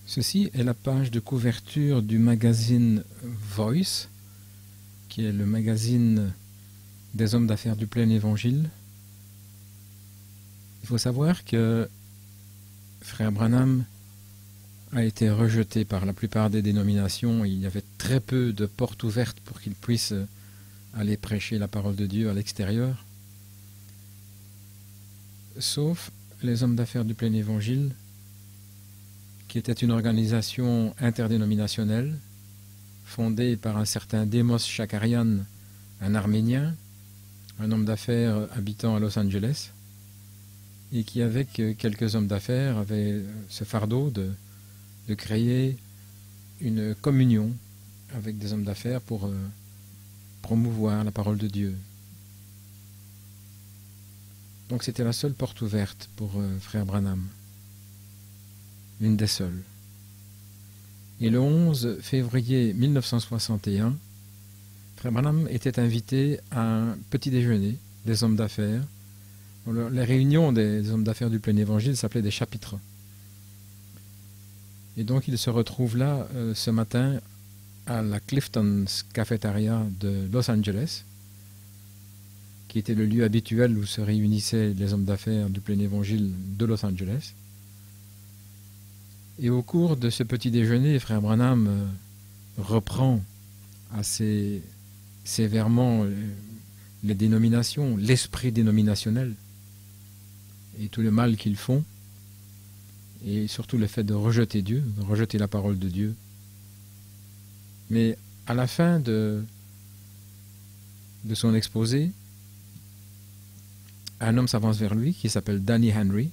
Ceci est la page de couverture du magazine Voice, qui est le magazine des hommes d'affaires du plein évangile. Il faut savoir que Frère Branham a été rejeté par la plupart des dénominations. Il y avait très peu de portes ouvertes pour qu'il puisse aller prêcher la parole de Dieu à l'extérieur, sauf les hommes d'affaires du plein évangile, qui était une organisation interdénominationnelle fondée par un certain Demos Shakarian, un Arménien, un homme d'affaires habitant à Los Angeles, et qui, avec quelques hommes d'affaires, avait ce fardeau de créer une communion avec des hommes d'affaires pour promouvoir la parole de Dieu. Donc c'était la seule porte ouverte pour Frère Branham, l'une des seules. Et le 11 février 1961, Frère Branham était invité à un petit déjeuner des hommes d'affaires. Les réunions des hommes d'affaires du plein évangile s'appelaient des chapitres. Et donc il se retrouve là ce matin à la Clifton's Cafeteria de Los Angeles, qui était le lieu habituel où se réunissaient les hommes d'affaires du plein évangile de Los Angeles. Et au cours de ce petit déjeuner, Frère Branham reprend assez sévèrement les dénominations, l'esprit dénominationnel et tout le mal qu'ils font, et surtout le fait de rejeter Dieu, de rejeter la parole de Dieu. Mais à la fin de son exposé, un homme s'avance vers lui qui s'appelle Danny Henry,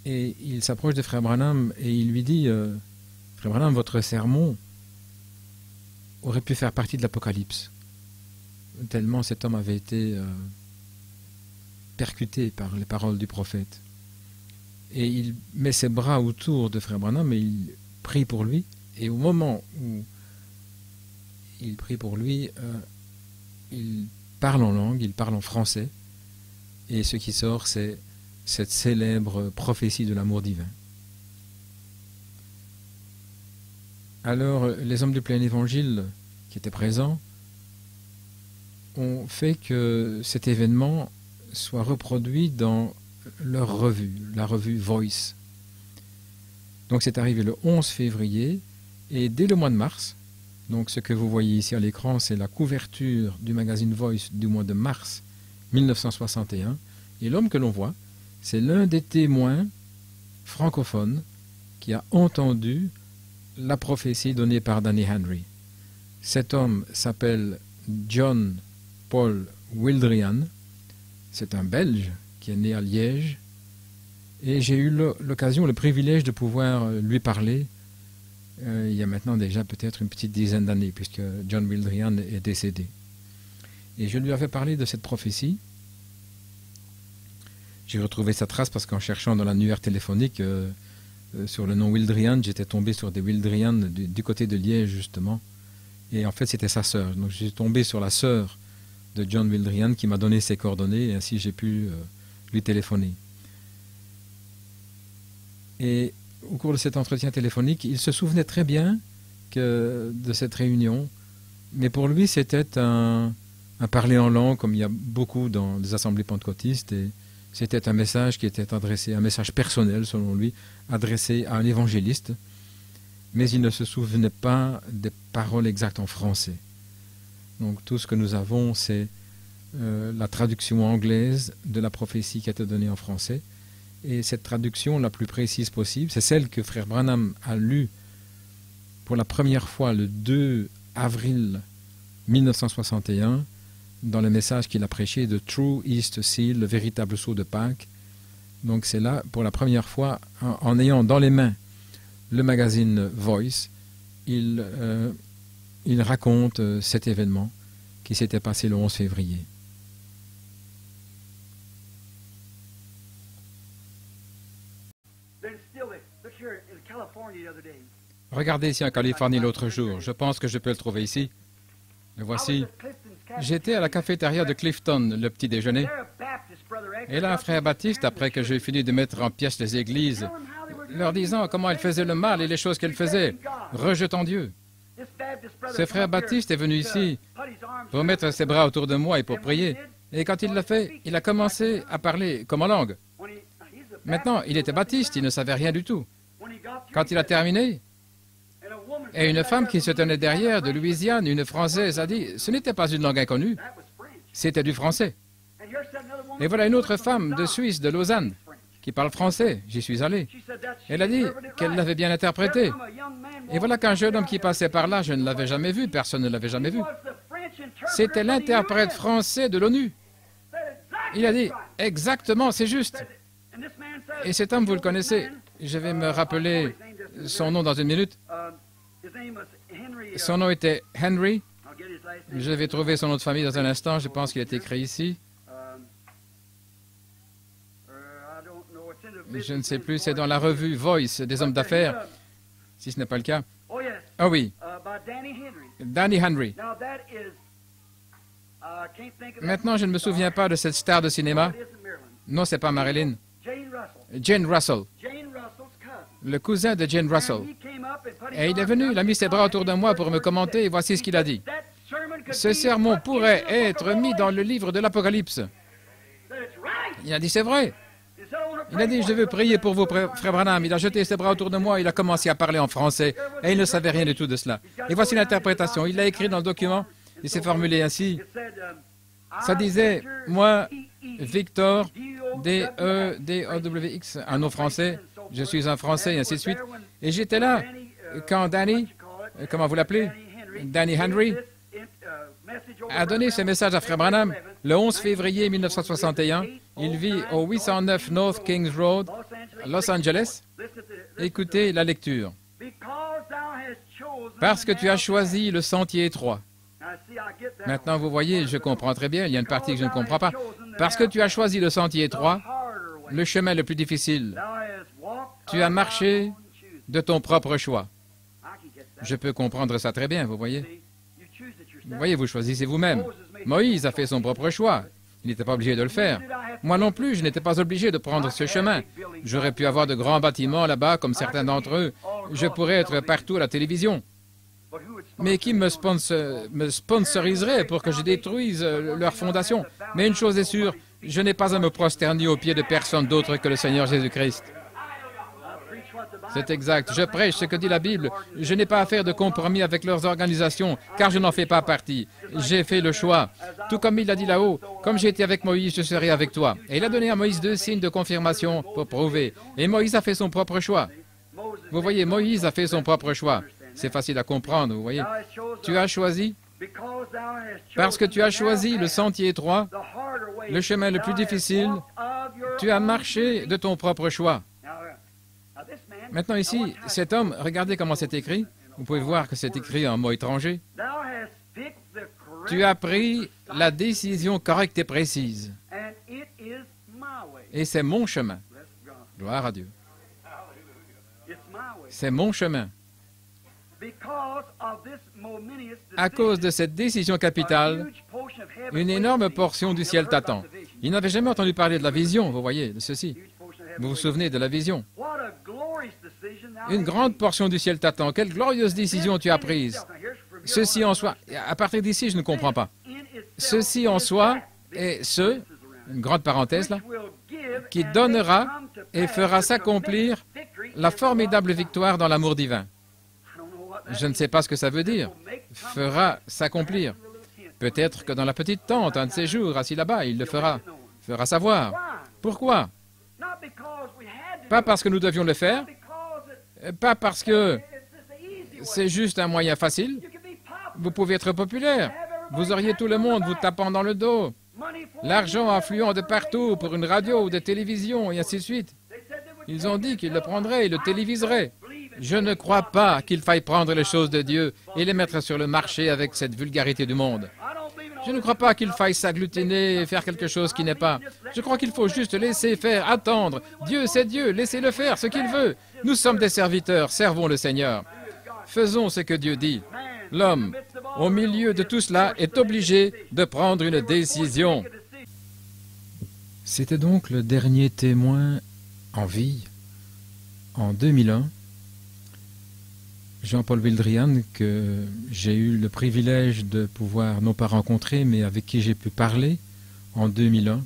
et il s'approche de Frère Branham et il lui dit Frère Branham, votre sermon aurait pu faire partie de l'Apocalypse, tellement cet homme avait été percuté par les paroles du prophète. Et il met ses bras autour de Frère Branham et il prie pour lui. Et au moment où il prie pour lui, il parle en langue, il parle en français. Et ce qui sort, c'est cette célèbre prophétie de l'amour divin. Alors, les hommes du plein évangile qui étaient présents ont fait que cet événement soit reproduit dans leur revue, la revue Voice. Donc c'est arrivé le 11 février, et dès le mois de mars, donc ce que vous voyez ici à l'écran, c'est la couverture du magazine Voice du mois de mars 1961, et l'homme que l'on voit, c'est l'un des témoins francophones qui a entendu la prophétie donnée par Danny Henry. Cet homme s'appelle John Paul Wildrian, c'est un Belge qui est né à Liège, et j'ai eu l'occasion, le privilège de pouvoir lui parler il y a maintenant déjà peut-être une petite dizaine d'années, puisque John Wildrian est décédé. Et je lui avais parlé de cette prophétie. J'ai retrouvé sa trace parce qu'en cherchant dans l'annuaire téléphonique sur le nom Wildrian, j'étais tombé sur des Wildrian du côté de Liège, justement. Et en fait, c'était sa sœur. Donc, je suis tombé sur la sœur de John Wildrian qui m'a donné ses coordonnées, et ainsi j'ai pu lui téléphoner. Et au cours de cet entretien téléphonique, il se souvenait très bien de cette réunion, mais pour lui, c'était un parler en langue, comme il y a beaucoup dans les assemblées pentecôtistes, et c'était un message qui était adressé, un message personnel, selon lui, adressé à un évangéliste, mais il ne se souvenait pas des paroles exactes en français. Donc tout ce que nous avons, c'est la traduction anglaise de la prophétie qui a été donnée en français. Et cette traduction la plus précise possible, c'est celle que Frère Branham a lue pour la première fois le 2 avril 1961 dans le message qu'il a prêché de True Easter Seal, le véritable sceau de Pâques. Donc c'est là, pour la première fois, en ayant dans les mains le magazine Voice, il raconte cet événement qui s'était passé le 11 février. Regardez ici en Californie l'autre jour. Je pense que je peux le trouver ici. Le voici. J'étais à la cafétéria de Clifton, le petit déjeuner. Et là, un frère baptiste, après que j'ai fini de mettre en pièces les églises, leur disant comment elle faisait le mal et les choses qu'elle faisait, rejetant Dieu. Ce frère Baptiste est venu ici pour mettre ses bras autour de moi et pour prier. Et quand il l'a fait, il a commencé à parler comme en langue. Maintenant, il était baptiste, il ne savait rien du tout. Quand il a terminé, et une femme qui se tenait derrière, de Louisiane, une Française, a dit, ce n'était pas une langue inconnue, c'était du français. Et voilà une autre femme de Suisse, de Lausanne, qui parle français. J'y suis allé. Elle a dit qu'elle l'avait bien interprété. Et voilà qu'un jeune homme qui passait par là, je ne l'avais jamais vu, personne ne l'avait jamais vu. C'était l'interprète français de l'ONU. Il a dit, exactement, c'est juste. Et cet homme, vous le connaissez. Je vais me rappeler son nom dans une minute. Son nom était Henry. Je vais trouver son nom de famille dans un instant. Je pense qu'il est écrit ici. Je ne sais plus, c'est dans la revue Voice des hommes d'affaires, si ce n'est pas le cas. Ah oui, Danny Henry. Maintenant, je ne me souviens pas de cette star de cinéma. Non, c'est pas Marilyn. Jane Russell, le cousin de Jane Russell. Et il est venu, il a mis ses bras autour de moi pour me commenter, et voici ce qu'il a dit. Ce sermon pourrait être mis dans le livre de l'Apocalypse. Il a dit, c'est vrai. Il a dit, je veux prier pour vous, frère Branham. Il a jeté ses bras autour de moi, il a commencé à parler en français, et il ne savait rien du tout de cela. Et voici l'interprétation. Il l'a écrit dans le document, il s'est formulé ainsi. Ça disait, moi, Victor, D-E-D-O-W-X, un nom français, je suis un Français, et ainsi de suite. Et j'étais là quand Danny, comment vous l'appelez, Danny Henry, a donné ce message à frère Branham le 11 février 1961. Il vit au 809 North Kings Road, Los Angeles. Écoutez la lecture. Parce que tu as choisi le sentier étroit. Maintenant, vous voyez, je comprends très bien, il y a une partie que je ne comprends pas. Parce que tu as choisi le sentier étroit, le chemin le plus difficile. Tu as marché de ton propre choix. Je peux comprendre ça très bien, vous voyez. Vous voyez, vous choisissez vous-même. Moïse a fait son propre choix. Il n'était pas obligé de le faire. Moi non plus, je n'étais pas obligé de prendre ce chemin. J'aurais pu avoir de grands bâtiments là-bas, comme certains d'entre eux. Je pourrais être partout à la télévision. Mais qui me sponsoriserait pour que je détruise leur fondation? Mais une chose est sûre, je n'ai pas à me prosterner aux pieds de personne d'autre que le Seigneur Jésus-Christ. C'est exact. Je prêche ce que dit la Bible. Je n'ai pas à faire de compromis avec leurs organisations, car je n'en fais pas partie. J'ai fait le choix. Tout comme il a dit là-haut, comme j'ai été avec Moïse, je serai avec toi. Et il a donné à Moïse 2 signes de confirmation pour prouver. Et Moïse a fait son propre choix. Vous voyez, Moïse a fait son propre choix. C'est facile à comprendre, vous voyez. Tu as choisi, parce que tu as choisi le sentier étroit, le chemin le plus difficile, tu as marché de ton propre choix. Maintenant ici, cet homme, regardez comment c'est écrit. Vous pouvez voir que c'est écrit en mots étrangers. Tu as pris la décision correcte et précise. Et c'est mon chemin. Gloire à Dieu. C'est mon chemin. À cause de cette décision capitale, une énorme portion du ciel t'attend. Il n'avait jamais entendu parler de la vision, vous voyez, de ceci. Vous vous souvenez de la vision? Une grande portion du ciel t'attend. Quelle glorieuse décision tu as prise. Ceci en soi, à partir d'ici, je ne comprends pas. Ceci en soi est ce, une grande parenthèse là, qui donnera et fera s'accomplir la formidable victoire dans l'amour divin. Je ne sais pas ce que ça veut dire. Fera s'accomplir. Peut-être que dans la petite tente, un de ces jours, assis là-bas, il le fera savoir. Pourquoi? Pas parce que nous devions le faire, pas parce que c'est juste un moyen facile. Vous pouvez être populaire. Vous auriez tout le monde vous tapant dans le dos. L'argent affluent de partout pour une radio ou des télévisions et ainsi de suite. Ils ont dit qu'ils le prendraient et le téléviseraient. Je ne crois pas qu'il faille prendre les choses de Dieu et les mettre sur le marché avec cette vulgarité du monde. Je ne crois pas qu'il faille s'agglutiner et faire quelque chose qui n'est pas. Je crois qu'il faut juste laisser faire, attendre. Dieu, c'est Dieu, laissez-le faire ce qu'il veut. Nous sommes des serviteurs, servons le Seigneur. Faisons ce que Dieu dit. L'homme, au milieu de tout cela, est obligé de prendre une décision. C'était donc le dernier témoin en vie, en 2001, Jean-Paul Wildrian, que j'ai eu le privilège de pouvoir non pas rencontrer, mais avec qui j'ai pu parler en 2001.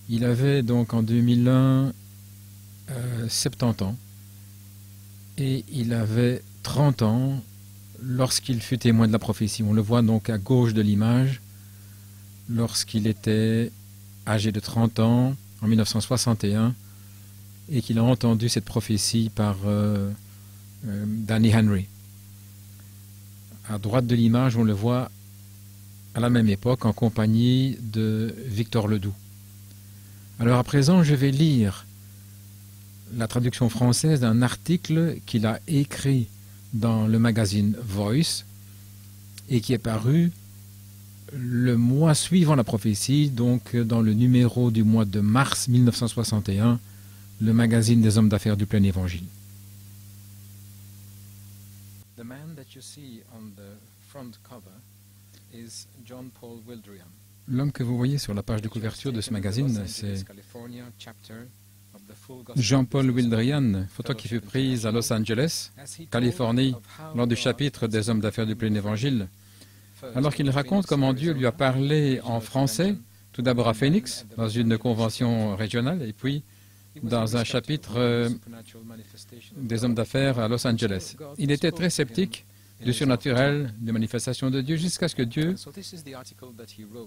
Il avait donc en 2001 70 ans et il avait 30 ans lorsqu'il fut témoin de la prophétie. On le voit donc à gauche de l'image, lorsqu'il était âgé de 30 ans en 1961 et qu'il a entendu cette prophétie par Danny Henry. À droite de l'image, on le voit à la même époque en compagnie de Victor Ledoux. Alors à présent, je vais lire la traduction française d'un article qu'il a écrit dans le magazine Voice et qui est paru le mois suivant la prophétie, donc dans le numéro du mois de mars 1961, le magazine des hommes d'affaires du plein évangile. The man that you see on the front cover is John Paul Wildrian. L'homme que vous voyez sur la page de couverture de ce magazine, c'est Jean-Paul Wildrian, photo qui fut prise à Los Angeles, Californie, lors du chapitre des hommes d'affaires du plein évangile, alors qu'il raconte comment Dieu lui a parlé en français, tout d'abord à Phoenix, dans une convention régionale, et puis dans un chapitre des hommes d'affaires à Los Angeles. Il était très sceptique du surnaturel, des manifestations de Dieu, jusqu'à ce que Dieu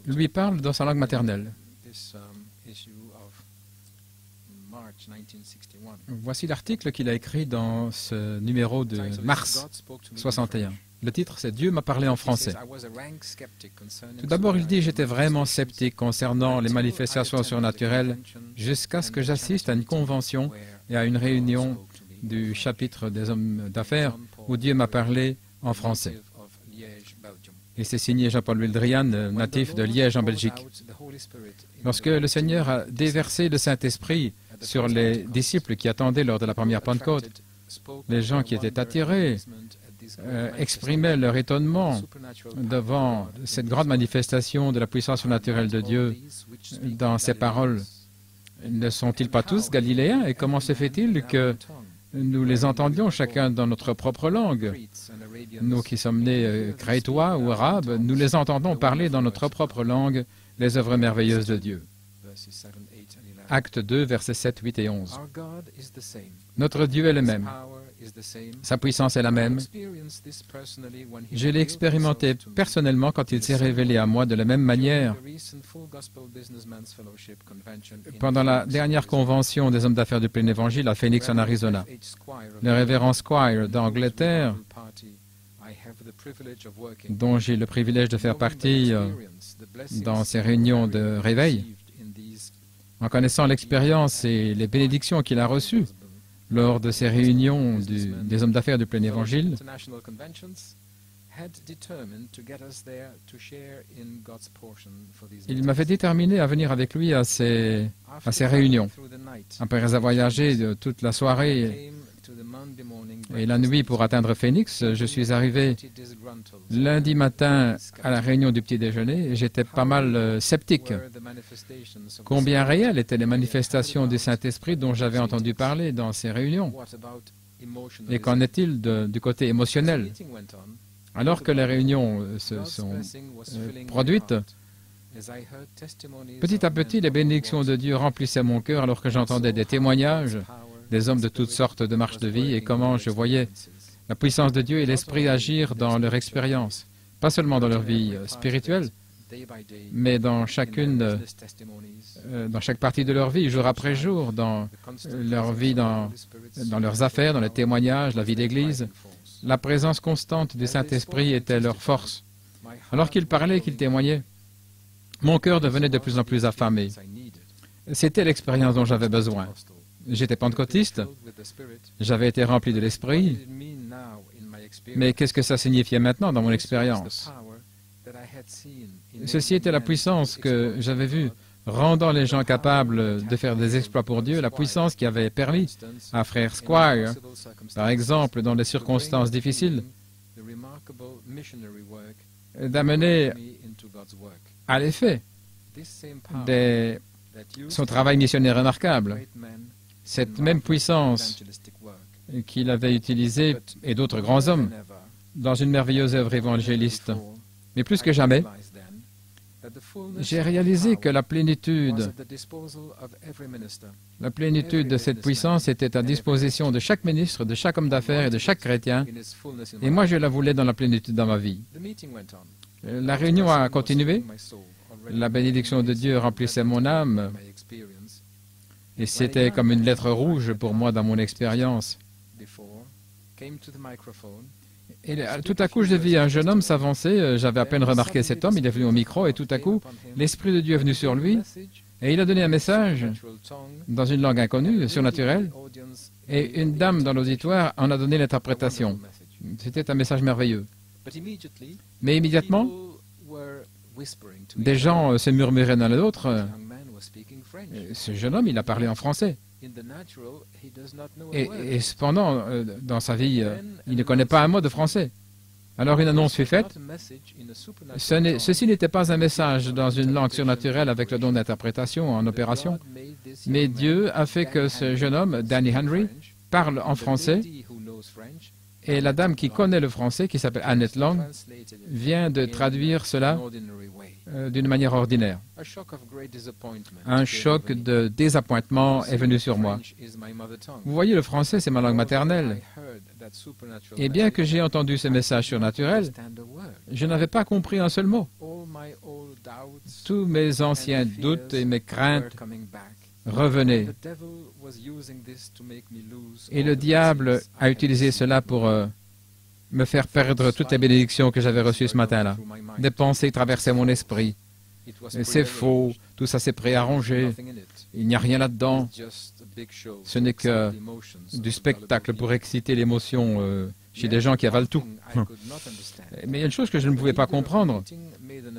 lui parle dans sa langue maternelle. Voici l'article qu'il a écrit dans ce numéro de mars 61. Le titre, c'est « Dieu m'a parlé en français ». Tout d'abord, il dit « J'étais vraiment sceptique concernant les manifestations surnaturelles jusqu'à ce que j'assiste à une convention et à une réunion du chapitre des hommes d'affaires où Dieu m'a parlé en français. » Et c'est signé Jean-Paul Wildrian, natif de Liège en Belgique. Lorsque le Seigneur a déversé le Saint-Esprit sur les disciples qui attendaient lors de la première Pentecôte, les gens qui étaient attirés exprimaient leur étonnement devant cette grande manifestation de la puissance surnaturelle de Dieu dans ces paroles. Ne sont-ils pas tous galiléens? Et comment se fait-il que nous les entendions chacun dans notre propre langue? Nous qui sommes nés crétois ou arabes, nous les entendons parler dans notre propre langue les œuvres merveilleuses de Dieu. Acte 2, versets 7, 8 et 11. Notre Dieu est le même. Sa puissance est la même. Je l'ai expérimenté personnellement quand il s'est révélé à moi de la même manière. Pendant la dernière convention des hommes d'affaires du plein évangile à Phoenix, en Arizona, le révérend Squire d'Angleterre, dont j'ai le privilège de faire partie dans ces réunions de réveil, en connaissant l'expérience et les bénédictions qu'il a reçues lors de ces réunions des hommes d'affaires du plein évangile, il m'avait déterminé à venir avec lui à ces réunions. Après avoir voyagé toute la soirée et la nuit pour atteindre Phoenix, je suis arrivé lundi matin à la réunion du petit déjeuner et j'étais pas mal sceptique. Combien réelles étaient les manifestations du Saint-Esprit dont j'avais entendu parler dans ces réunions? Et qu'en est-il du côté émotionnel? Alors que les réunions se sont produites, petit à petit, les bénédictions de Dieu remplissaient mon cœur alors que j'entendais des témoignages des hommes de toutes sortes de marches de vie et comment je voyais la puissance de Dieu et l'Esprit agir dans leur expérience, pas seulement dans leur vie spirituelle, mais dans chaque partie de leur vie, jour après jour, dans leur vie, dans leurs affaires, dans les témoignages, la vie d'Église. La présence constante du Saint-Esprit était leur force. Alors qu'ils parlaient, qu'ils témoignaient, mon cœur devenait de plus en plus affamé. C'était l'expérience dont j'avais besoin. J'étais pentecôtiste, j'avais été rempli de l'Esprit, mais qu'est-ce que ça signifiait maintenant dans mon expérience? Ceci était la puissance que j'avais vue, rendant les gens capables de faire des exploits pour Dieu, la puissance qui avait permis à Frère Squire, par exemple, dans des circonstances difficiles, d'amener à l'effet son travail missionnaire remarquable. cette même puissance qu'il avait utilisée, et d'autres grands hommes, dans une merveilleuse œuvre évangéliste. Mais plus que jamais, j'ai réalisé que la plénitude de cette puissance était à disposition de chaque ministre, de chaque homme d'affaires et de chaque chrétien, et moi je la voulais dans la plénitude dans ma vie. La réunion a continué, la bénédiction de Dieu remplissait mon âme, et c'était comme une lettre rouge pour moi dans mon expérience. Et tout à coup, je vis un jeune homme s'avancer. J'avais à peine remarqué cet homme. Il est venu au micro et tout à coup, l'Esprit de Dieu est venu sur lui et il a donné un message dans une langue inconnue, surnaturelle. Et une dame dans l'auditoire en a donné l'interprétation. C'était un message merveilleux. Mais immédiatement, des gens se murmuraient l'un à l'autre. Ce jeune homme, il a parlé en français. Et cependant, dans sa vie, il ne connaît pas un mot de français. Alors une annonce fut faite. Ceci n'était pas un message dans une langue surnaturelle avec le don d'interprétation en opération, mais Dieu a fait que ce jeune homme, Danny Henry, parle en français, et la dame qui connaît le français, qui s'appelle Annette Long, vient de traduire cela d'une manière ordinaire. Un choc de désappointement est venu sur moi. Vous voyez, le français, c'est ma langue maternelle. Et bien que j'ai entendu ce message surnaturel, je n'avais pas compris un seul mot. Tous mes anciens doutes et mes craintes revenaient. Et le diable a utilisé cela pour me faire perdre toutes les bénédictions que j'avais reçues ce matin-là. Des pensées traversaient mon esprit. C'est faux, tout ça c'est préarrangé, il n'y a rien là-dedans. Ce n'est que du spectacle pour exciter l'émotion chez des gens qui avalent tout. Mais il y a une chose que je ne pouvais pas comprendre,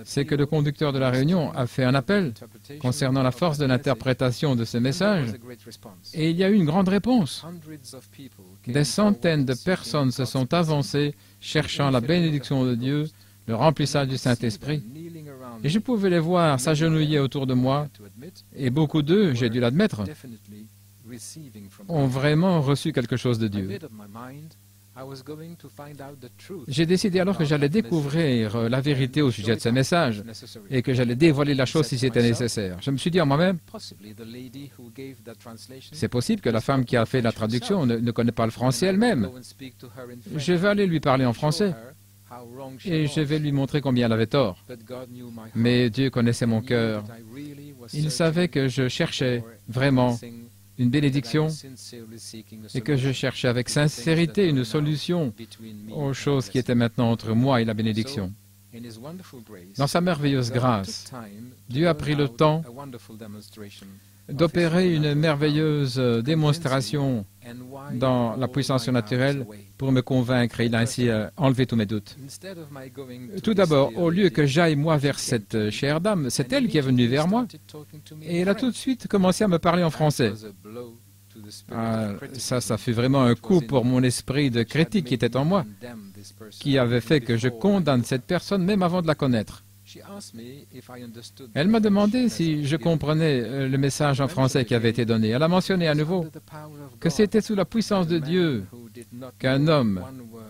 c'est que le conducteur de la réunion a fait un appel concernant la force de l'interprétation de ce message, et il y a eu une grande réponse. Des centaines de personnes se sont avancées cherchant la bénédiction de Dieu, le remplissage du Saint-Esprit, et je pouvais les voir s'agenouiller autour de moi, et beaucoup d'eux, j'ai dû l'admettre, ont vraiment reçu quelque chose de Dieu. J'ai décidé alors que j'allais découvrir la vérité au sujet de ce message et que j'allais dévoiler la chose si c'était nécessaire. Je me suis dit en moi-même, c'est possible que la femme qui a fait la traduction ne connaît pas le français elle-même. Je vais aller lui parler en français et je vais lui montrer combien elle avait tort. Mais Dieu connaissait mon cœur. Il savait que je cherchais vraiment une bénédiction et que je cherchais avec sincérité une solution aux choses qui étaient maintenant entre moi et la bénédiction. Dans sa merveilleuse grâce, Dieu a pris le temps d'opérer une merveilleuse démonstration dans la puissance surnaturelle pour me convaincre. Il a ainsi enlevé tous mes doutes. Tout d'abord, au lieu que j'aille moi vers cette chère dame, c'est elle qui est venue vers moi et elle a tout de suite commencé à me parler en français. Ça fut vraiment un coup pour mon esprit de critique qui était en moi, qui avait fait que je condamne cette personne même avant de la connaître. Elle m'a demandé si je comprenais le message en français qui avait été donné. Elle a mentionné à nouveau que c'était sous la puissance de Dieu qu'un homme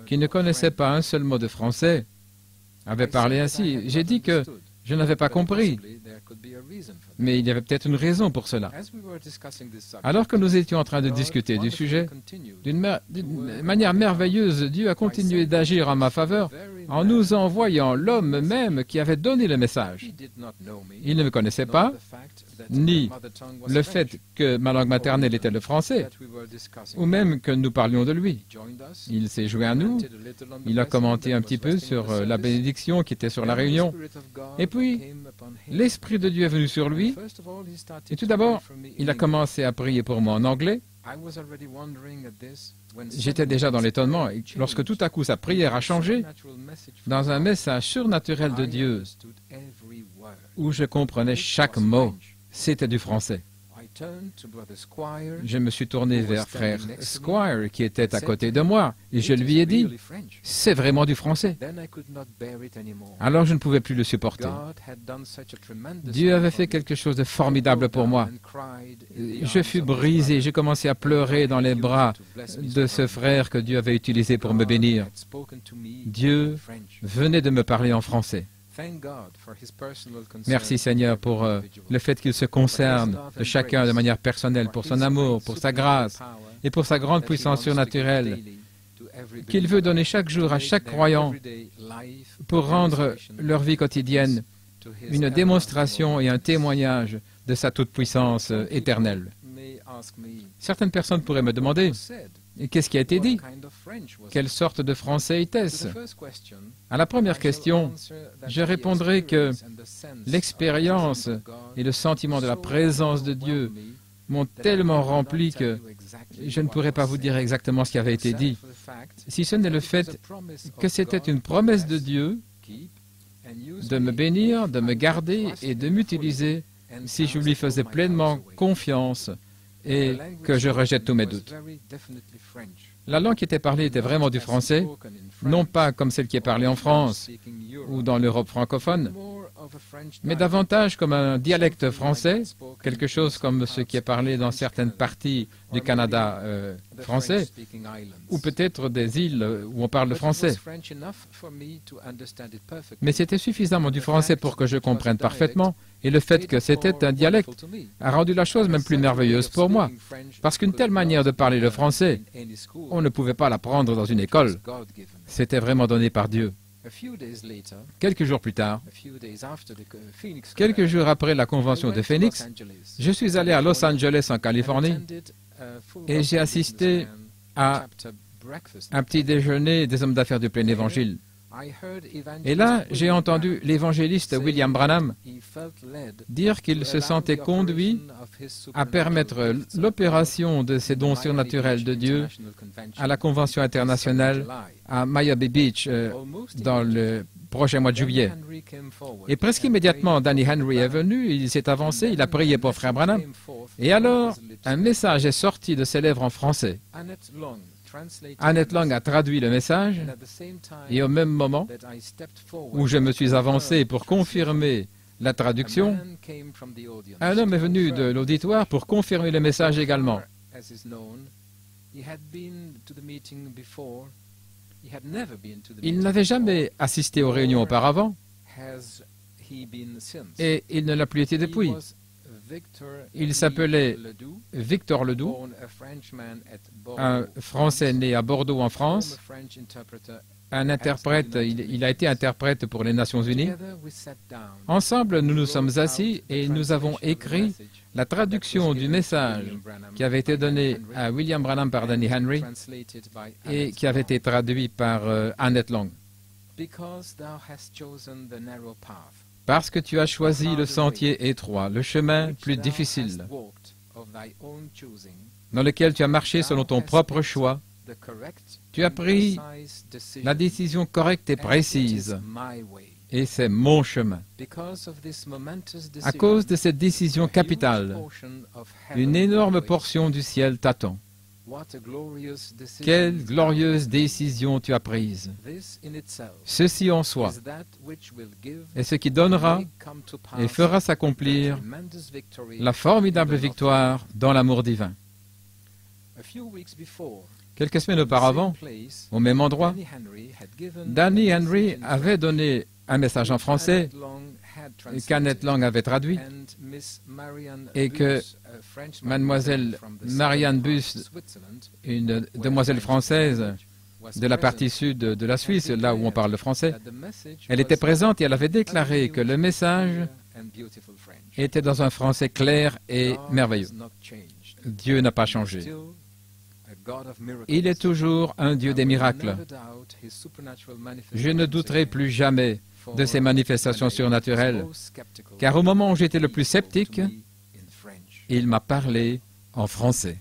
qui ne connaissait pas un seul mot de français avait parlé ainsi. J'ai dit que je n'avais pas compris, mais il y avait peut-être une raison pour cela. Alors que nous étions en train de discuter du sujet, d'une manière merveilleuse, Dieu a continué d'agir en ma faveur en nous envoyant l'homme même qui avait donné le message. Il ne me connaissait pas, ni le fait que ma langue maternelle était le français, ou même que nous parlions de lui. Il s'est joint à nous, il a commenté un petit peu sur la bénédiction qui était sur la réunion, et puis l'Esprit de Dieu est venu sur lui, et tout d'abord, il a commencé à prier pour moi en anglais. J'étais déjà dans l'étonnement, et lorsque tout à coup sa prière a changé dans un message surnaturel de Dieu, où je comprenais chaque mot. C'était du français. Je me suis tourné vers frère Squire, qui était à côté de moi, et je lui ai dit, « C'est vraiment du français. » Alors je ne pouvais plus le supporter. Dieu avait fait quelque chose de formidable pour moi. Je fus brisé, j'ai commencé à pleurer dans les bras de ce frère que Dieu avait utilisé pour me bénir. Dieu venait de me parler en français. Merci Seigneur pour le fait qu'il se concerne de chacun de manière personnelle, pour son amour, pour sa grâce et pour sa grande puissance surnaturelle qu'il veut donner chaque jour à chaque croyant pour rendre leur vie quotidienne une démonstration et un témoignage de sa toute-puissance éternelle. Certaines personnes pourraient me demander, qu'est-ce qui a été dit? Quelle sorte de français était-ce? À la première question, je répondrai que l'expérience et le sentiment de la présence de Dieu m'ont tellement rempli que je ne pourrais pas vous dire exactement ce qui avait été dit, si ce n'est le fait que c'était une promesse de Dieu de me bénir, de me garder et de m'utiliser si je lui faisais pleinement confiance et que je rejette tous mes doutes. La langue qui était parlée était vraiment du français, non pas comme celle qui est parlée en France ou dans l'Europe francophone, mais davantage comme un dialecte français, quelque chose comme ce qui est parlé dans certaines parties du Canada français, ou peut-être des îles où on parle le français. Mais c'était suffisamment du français pour que je comprenne parfaitement, et le fait que c'était un dialecte a rendu la chose même plus merveilleuse pour moi, parce qu'une telle manière de parler le français, on ne pouvait pas l'apprendre dans une école. C'était vraiment donné par Dieu. Quelques jours plus tard, quelques jours après la convention de Phoenix, je suis allé à Los Angeles en Californie et j'ai assisté à un petit déjeuner des hommes d'affaires du plein évangile. Et là, j'ai entendu l'évangéliste William Branham dire qu'il se sentait conduit à permettre l'opération de ces dons surnaturels de Dieu à la Convention internationale à Miami Beach dans le prochain mois de juillet. Et presque immédiatement, Danny Henry est venu, il s'est avancé, il a prié pour frère Branham. Et alors, un message est sorti de ses lèvres en français. Annette Long a traduit le message et au même moment où je me suis avancé pour confirmer la traduction, un homme est venu de l'auditoire pour confirmer le message également. Il n'avait jamais assisté aux réunions auparavant et il ne l'a plus été depuis. Il s'appelait Victor Ledoux, un Français né à Bordeaux en France, un interprète, il a été interprète pour les Nations Unies. Ensemble, nous nous sommes assis et nous avons écrit la traduction du message qui avait été donné à William Branham par Danny Henry et qui avait été traduit par Annette Long. Parce que tu as choisi le sentier étroit, le chemin plus difficile, dans lequel tu as marché selon ton propre choix, tu as pris la décision correcte et précise, et c'est mon chemin. À cause de cette décision capitale, une énorme portion du ciel t'attend. Quelle glorieuse décision tu as prise. Ceci en soi est ce qui donnera et fera s'accomplir la formidable victoire dans l'amour divin. Quelques semaines auparavant, au même endroit, Danny Henry avait donné un message en français qu'Annette Long avait traduit et que mademoiselle Marianne Buss, une demoiselle française de la partie sud de la Suisse, là où on parle le français, elle était présente et elle avait déclaré que le message était dans un français clair et merveilleux. Dieu n'a pas changé. Il est toujours un Dieu des miracles. Je ne douterai plus jamais de ces manifestations surnaturelles, car au moment où j'étais le plus sceptique, il m'a parlé en français.